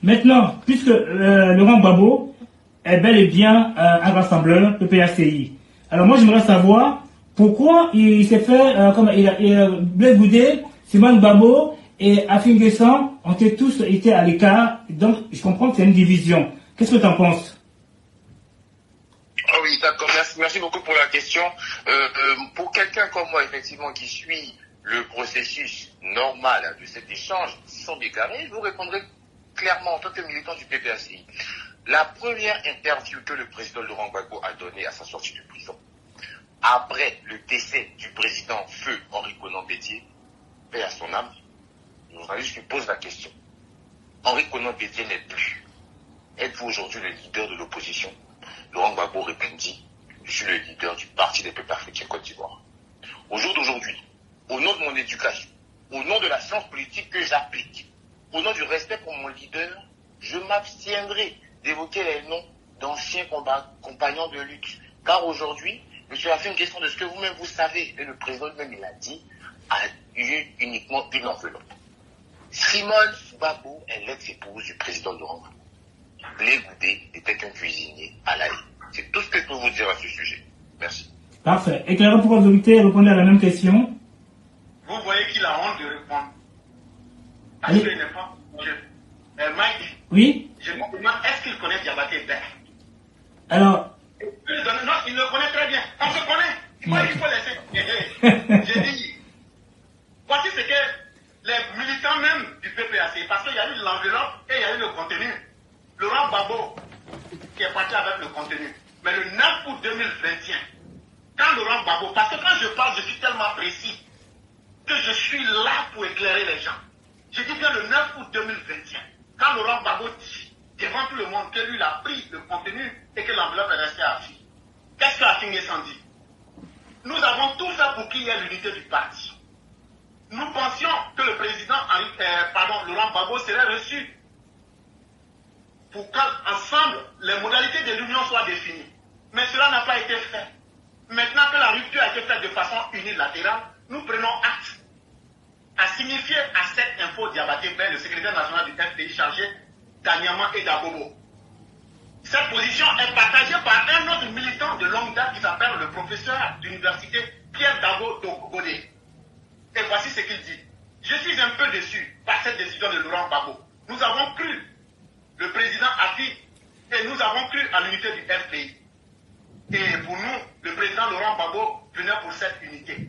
Maintenant, puisque Laurent Gbagbo est bel et bien un rassembleur PPACI, alors moi j'aimerais savoir pourquoi il s'est fait, Blaise Goudé, Simone Gbagbo et Afin Guessan ont tous été à l'écart, donc je comprends que c'est une division. Qu'est-ce que tu en penses? Ah oui, d'accord, merci beaucoup pour la question. Pour quelqu'un comme moi, effectivement, qui suit le processus normal de cet échange sans déclarer, je vous répondrai clairement en tant que militant du PPACI. La première interview que le président Laurent Gbagbo a donnée à sa sortie de prison, après le décès du président Feu Henri Konan Bédié, paix à son âme, le journaliste lui pose la question. Henri Konan Bédié n'est plus. Êtes-vous aujourd'hui le leader de l'opposition? Laurent Gbagbo répondit, je suis le leader du Parti des peuples africains Côte d'Ivoire. Au jour d'aujourd'hui, au nom de mon éducation, au nom de la science politique que j'applique, au nom du respect pour mon leader, je m'abstiendrai d'évoquer les noms d'anciens compagnons de lutte. Car aujourd'hui, M. Afin Guessan, de ce que vous-même vous savez, et le président lui-même il a dit, a eu uniquement une enveloppe. Simone Gbagbo est l'ex-épouse du président Laurent Gbagbo. Blaise Goudé était qu'un cuisinier à la haie. C'est tout ce que je peux vous dire à ce sujet. Merci. Parfait. Éclairant pour autorité, répondez à la même question. Vous voyez qu'il a honte de répondre. Parce Oui. qu'il n'est pas jeune. Mike, Oui. je me demande, est-ce qu'il connaît Diabaté Père? Alors, Non, il le connaît très bien. On se connaît. Moi, il faut laisser. J'ai dit, voici ce que les militants même du PPAC, parce qu'il y a eu l'enveloppe et il y a eu le contenu. Laurent Gbagbo qui est parti avec le contenu. Mais le 9 août 2021, quand Laurent Gbagbo, parce que quand je parle, je suis tellement précis que je suis là pour éclairer les gens. Je dis bien le 9 août 2021, quand Laurent Gbagbo dit devant tout le monde que lui il a pris le contenu et que l'enveloppe est restée à vie. Qu'est-ce que Afin Guessan dit? Nous avons tout fait pour qu'il y ait l'unité du parti. Nous pensions que le président Laurent Gbagbo serait reçu pour qu'ensemble les modalités de l'union soient définies. Mais cela n'a pas été fait. Maintenant que la rupture a été faite de façon unilatérale, nous prenons acte à signifier à cette info Diabaté Ben, le secrétaire national du FPI chargé d'Anyama et d'Abobo. Cette position est partagée par un autre militant de longue date qui s'appelle le professeur d'université Pierre Dago Godé. Et voici ce qu'il dit. Je suis un peu déçu par cette décision de Laurent Gbagbo. Nous avons cru le président Afi et nous avons cru à l'unité du FPI. Et pour nous, le président Laurent Gbagbo venait pour cette unité.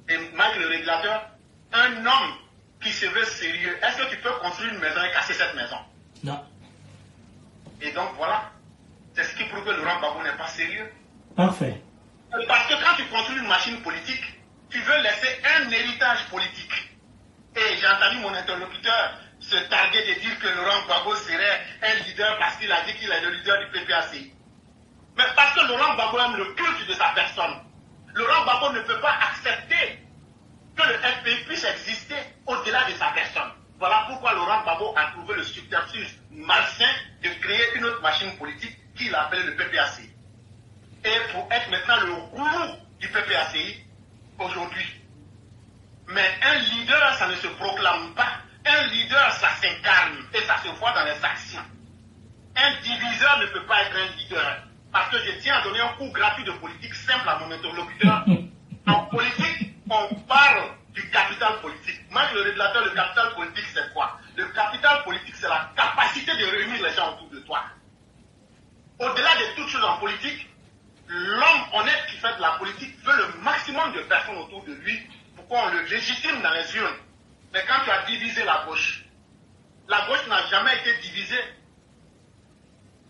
Et Mike le régulateur, un homme qui se veut sérieux, est-ce que tu peux construire une maison et casser cette maison? non. Et donc voilà, c'est ce qui prouve que Laurent Gbagbo n'est pas sérieux. Parfait. Parce que quand tu construis une machine politique, tu veux laisser un héritage politique. Et j'ai entendu mon interlocuteur se targuer de dire que Laurent Gbagbo serait un leader parce qu'il a dit qu'il est le leader du PPACI. Mais parce que Laurent Gbagbo aime le culte de sa personne. Laurent Gbagbo ne peut pas accepter que le FPI puisse exister au-delà de sa personne. Voilà pourquoi Laurent Gbagbo a trouvé le subterfuge malsain de créer une autre machine politique qu'il a appelée le PPACI. Et pour être maintenant le gourou du PPACI aujourd'hui. Mais un leader, ça ne se proclame pas. Un leader, ça s'incarne et ça se voit dans les actions. Un diviseur ne peut pas être un leader. Parce que je tiens à donner un cours gratuit de politique simple à mon interlocuteur. En politique, on parle du capital politique. Moi, le régulateur, le capital politique, c'est quoi? Le capital politique, c'est la capacité de réunir les gens autour de toi. Au-delà de toutes choses en politique, l'homme honnête qui fait de la politique veut le maximum de personnes autour de lui pour qu'on le légitime dans les urnes. Mais quand tu as divisé la gauche n'a jamais été divisée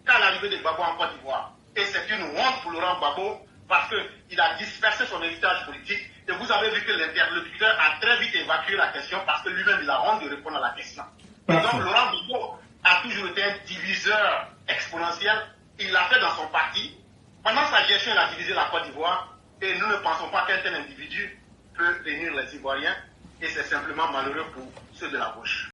qu'à l'arrivée de Gbagbo en Côte d'Ivoire. Et c'est une honte pour Laurent Gbagbo parce qu'il a dispersé son héritage politique. Et vous avez vu que l'interlocuteur a très vite évacué la question parce que lui-même il a honte de répondre à la question. Et donc Laurent Gbagbo a toujours été un diviseur exponentiel. Il l'a fait dans son parti. Pendant sa gestion, il a divisé la Côte d'Ivoire. Et nous ne pensons pas qu'un tel individu peut réunir les Ivoiriens. Et c'est simplement malheureux pour ceux de la gauche.